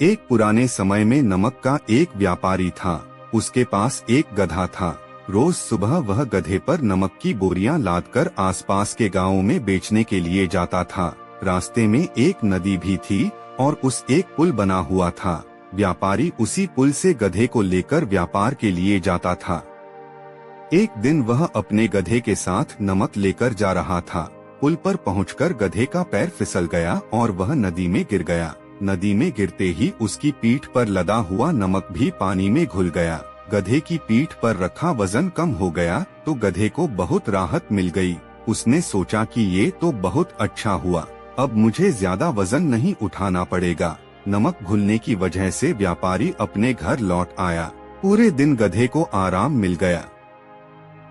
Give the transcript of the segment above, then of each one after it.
एक पुराने समय में नमक का एक व्यापारी था। उसके पास एक गधा था। रोज सुबह वह गधे पर नमक की बोरियां लादकर आसपास के गांवों में बेचने के लिए जाता था। रास्ते में एक नदी भी थी और उस एक पुल बना हुआ था। व्यापारी उसी पुल से गधे को लेकर व्यापार के लिए जाता था। एक दिन वह अपने गधे के साथ नमक लेकर जा रहा था। पुल पर पहुंचकर गधे का पैर फिसल गया और वह नदी में गिर गया। नदी में गिरते ही उसकी पीठ पर लदा हुआ नमक भी पानी में घुल गया। गधे की पीठ पर रखा वजन कम हो गया तो गधे को बहुत राहत मिल गई। उसने सोचा कि ये तो बहुत अच्छा हुआ, अब मुझे ज्यादा वजन नहीं उठाना पड़ेगा। नमक घुलने की वजह से व्यापारी अपने घर लौट आया। पूरे दिन गधे को आराम मिल गया।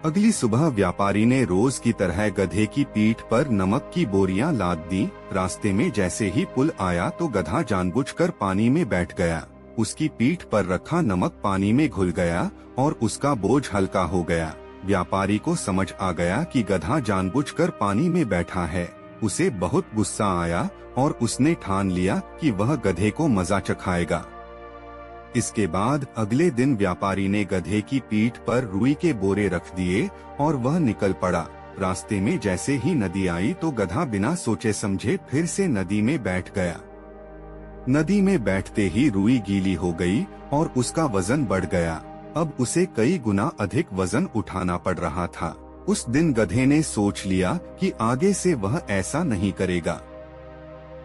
अगली सुबह व्यापारी ने रोज की तरह गधे की पीठ पर नमक की बोरियां लाद दी। रास्ते में जैसे ही पुल आया तो गधा जानबूझकर पानी में बैठ गया। उसकी पीठ पर रखा नमक पानी में घुल गया और उसका बोझ हल्का हो गया। व्यापारी को समझ आ गया कि गधा जानबूझकर पानी में बैठा है। उसे बहुत गुस्सा आया और उसने ठान लिया कि वह गधे को मजा चखाएगा। इसके बाद अगले दिन व्यापारी ने गधे की पीठ पर रुई के बोरे रख दिए और वह निकल पड़ा। रास्ते में जैसे ही नदी आई तो गधा बिना सोचे समझे फिर से नदी में बैठ गया। नदी में बैठते ही रुई गीली हो गई और उसका वजन बढ़ गया। अब उसे कई गुना अधिक वजन उठाना पड़ रहा था। उस दिन गधे ने सोच लिया कि आगे से वह ऐसा नहीं करेगा।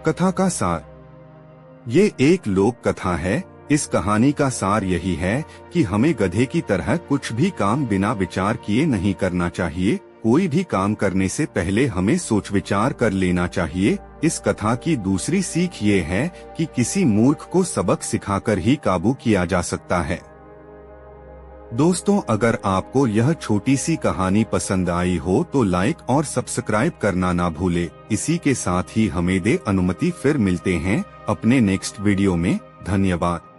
कथा का सार। ये एक लोक कथा है। इस कहानी का सार यही है कि हमें गधे की तरह कुछ भी काम बिना विचार किए नहीं करना चाहिए। कोई भी काम करने से पहले हमें सोच विचार कर लेना चाहिए। इस कथा की दूसरी सीख ये है कि किसी मूर्ख को सबक सिखाकर ही काबू किया जा सकता है। दोस्तों, अगर आपको यह छोटी सी कहानी पसंद आई हो तो लाइक और सब्सक्राइब करना ना भूले। इसी के साथ ही हमें दे अनुमति, फिर मिलते हैं अपने नेक्स्ट वीडियो में। धन्यवाद।